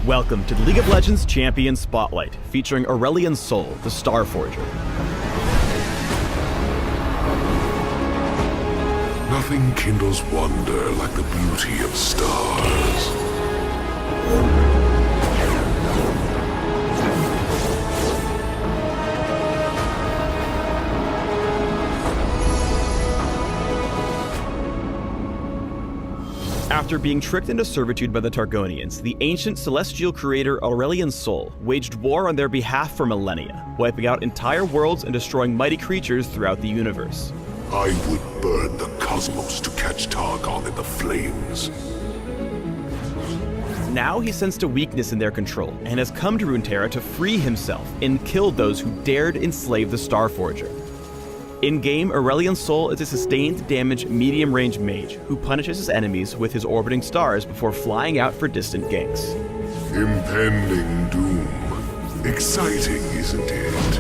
Welcome to the League of Legends Champion Spotlight, featuring Aurelion Sol, the Star Forger. Nothing kindles wonder like the beauty of stars. After being tricked into servitude by the Targonians, the ancient celestial creator Aurelion Sol waged war on their behalf for millennia, wiping out entire worlds and destroying mighty creatures throughout the universe. I would burn the cosmos to catch Targon in the flames. Now he sensed a weakness in their control, and has come to Runeterra to free himself and kill those who dared enslave the Star Forger. In-game, Aurelion Sol is a sustained damage medium-range mage who punishes his enemies with his orbiting stars before flying out for distant ganks. Impending doom. Exciting, isn't it?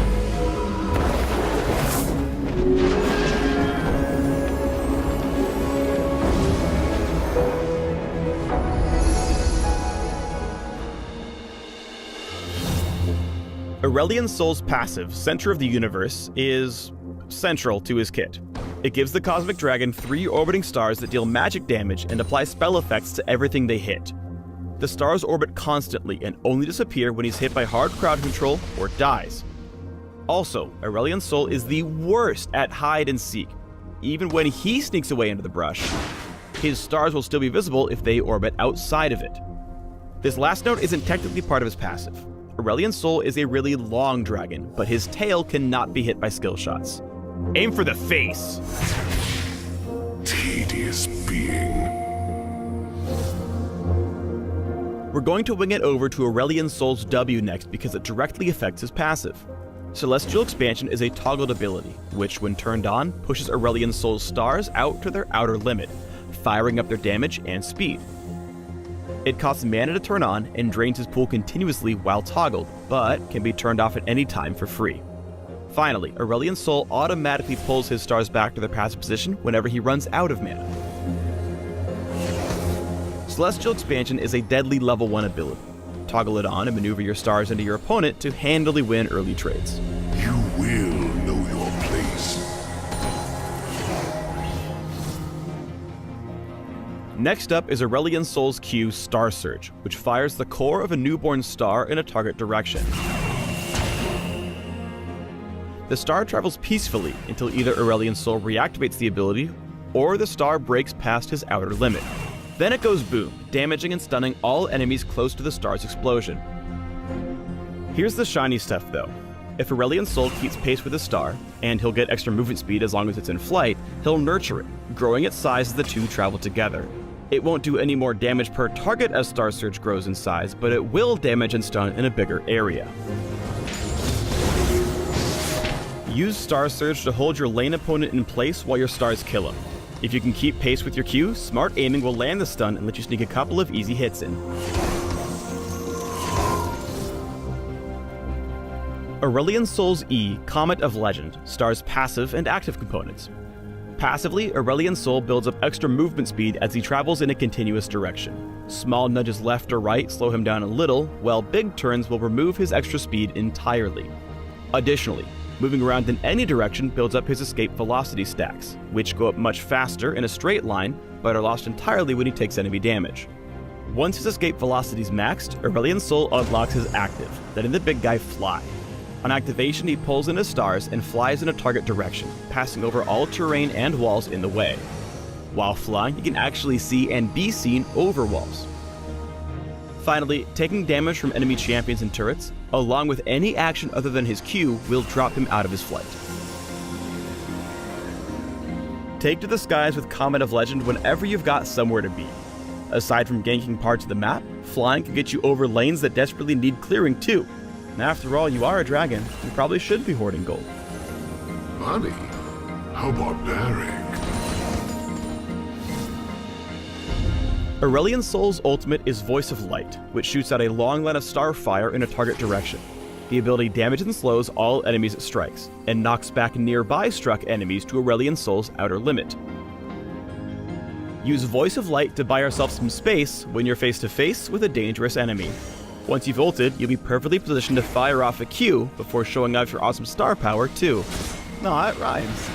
Aurelion Sol's passive, Center of the Universe, is central to his kit. It gives the Cosmic Dragon 3 orbiting stars that deal magic damage and apply spell effects to everything they hit. The stars orbit constantly and only disappear when he's hit by hard crowd control or dies. Also, Aurelion Sol is the worst at hide and seek. Even when he sneaks away into the brush, his stars will still be visible if they orbit outside of it. This last note isn't technically part of his passive. Aurelion Sol is a really long dragon, but his tail cannot be hit by skill shots. Aim for the face! Tedious being. We're going to wing it over to Aurelion Sol's W next because it directly affects his passive. Celestial Expansion is a toggled ability, which when turned on, pushes Aurelion Sol's stars out to their outer limit, firing up their damage and speed. It costs mana to turn on and drains his pool continuously while toggled, but can be turned off at any time for free. Finally, Aurelion Sol automatically pulls his stars back to their passive position whenever he runs out of mana. Celestial Expansion is a deadly level 1 ability. Toggle it on and maneuver your stars into your opponent to handily win early trades. You will know your place. Next up is Aurelion Sol's Q, Star Surge, which fires the core of a newborn star in a target direction. The star travels peacefully until either Aurelion Sol reactivates the ability, or the star breaks past his outer limit. Then it goes boom, damaging and stunning all enemies close to the star's explosion. Here's the shiny stuff though. If Aurelion Sol keeps pace with the star, and he'll get extra movement speed as long as it's in flight, he'll nurture it, growing its size as the two travel together. It won't do any more damage per target as Star Surge grows in size, but it will damage and stun in a bigger area. Use Star Surge to hold your lane opponent in place while your stars kill him. If you can keep pace with your Q, smart aiming will land the stun and let you sneak a couple of easy hits in. Aurelion Sol's E, Comet of Legend, stars passive and active components. Passively, Aurelion Sol builds up extra movement speed as he travels in a continuous direction. Small nudges left or right slow him down a little, while big turns will remove his extra speed entirely. Additionally, moving around in any direction builds up his escape velocity stacks, which go up much faster in a straight line, but are lost entirely when he takes enemy damage. Once his escape velocity is maxed, Aurelion Sol unlocks his active, letting the big guy fly. On activation, he pulls in his stars and flies in a target direction, passing over all terrain and walls in the way. While flying, he can actually see and be seen over walls. Finally, taking damage from enemy champions and turrets, along with any action other than his Q, will drop him out of his flight. Take to the skies with Comet of Legend whenever you've got somewhere to be. Aside from ganking parts of the map, flying can get you over lanes that desperately need clearing too. And after all, you are a dragon, you probably should be hoarding gold. Money? How barbaric. Aurelion Sol's ultimate is Voice of Light, which shoots out a long line of starfire in a target direction. The ability damages and slows all enemies it strikes, and knocks back nearby struck enemies to Aurelion Sol's outer limit. Use Voice of Light to buy yourself some space when you're face to face with a dangerous enemy. Once you've ulted, you'll be perfectly positioned to fire off a Q before showing off your awesome star power too. Aw, it rhymes.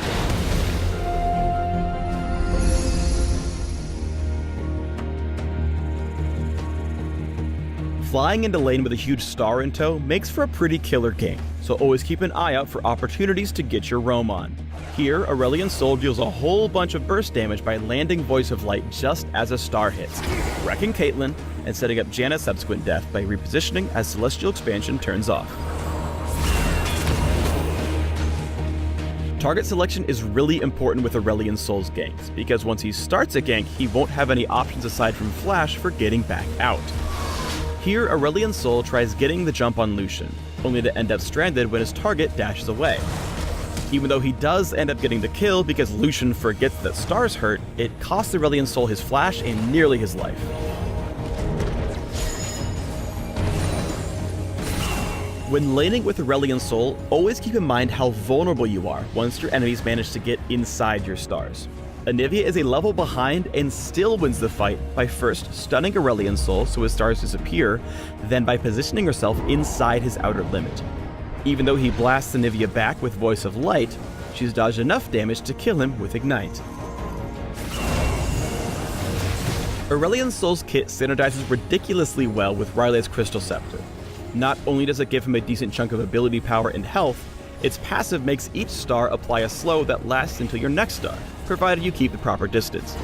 Flying into lane with a huge star in tow makes for a pretty killer game, so always keep an eye out for opportunities to get your roam on. Here, Aurelion Sol deals a whole bunch of burst damage by landing Voice of Light just as a star hits, wrecking Caitlyn and setting up Janna's subsequent death by repositioning as Celestial Expansion turns off. Target selection is really important with Aurelion Sol's ganks, because once he starts a gank, he won't have any options aside from Flash for getting back out. Here, Aurelion Sol tries getting the jump on Lucian, only to end up stranded when his target dashes away. Even though he does end up getting the kill because Lucian forgets that stars hurt, it costs Aurelion Sol his flash and nearly his life. When laning with Aurelion Sol, always keep in mind how vulnerable you are once your enemies manage to get inside your stars. Anivia is a level behind and still wins the fight by first stunning Aurelion Sol so his stars disappear, then by positioning herself inside his outer limit. Even though he blasts Anivia back with Voice of Light, she's dodged enough damage to kill him with Ignite. Aurelion Sol's kit synergizes ridiculously well with Rylai's Crystal Scepter. Not only does it give him a decent chunk of ability power and health, its passive makes each star apply a slow that lasts until your next star, provided you keep the proper distance.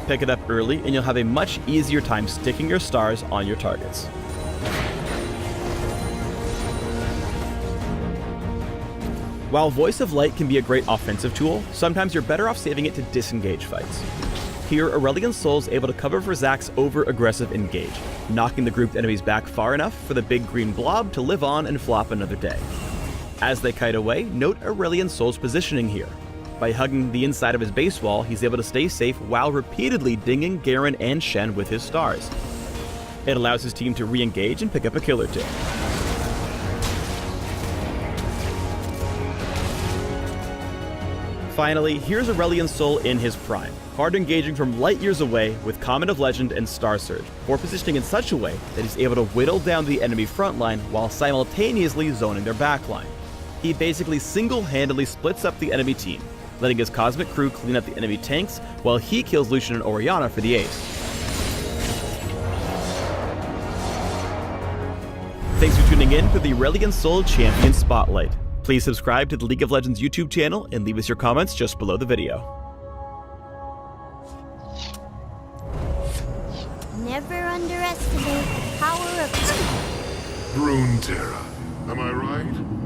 Pick it up early and you'll have a much easier time sticking your stars on your targets. While Voice of Light can be a great offensive tool, sometimes you're better off saving it to disengage fights. Here, Aurelion Sol is able to cover for Zack's over-aggressive engage, knocking the grouped enemies back far enough for the big green blob to live on and flop another day. As they kite away, note Aurelion Sol's positioning here. By hugging the inside of his base wall, he's able to stay safe while repeatedly dinging Garen and Shen with his stars. It allows his team to re-engage and pick up a kill or two. Finally, here's Aurelion Sol in his prime, hard engaging from light years away with Comet of Legend and Star Surge, or positioning in such a way that he's able to whittle down the enemy front line while simultaneously zoning their backline. He basically single-handedly splits up the enemy team, letting his cosmic crew clean up the enemy tanks while he kills Lucian and Orianna for the ace. Thanks for tuning in for the Aurelion Sol Champion Spotlight. Please subscribe to the League of Legends YouTube channel and leave us your comments just below the video. Never underestimate the power of... Runeterra, am I right?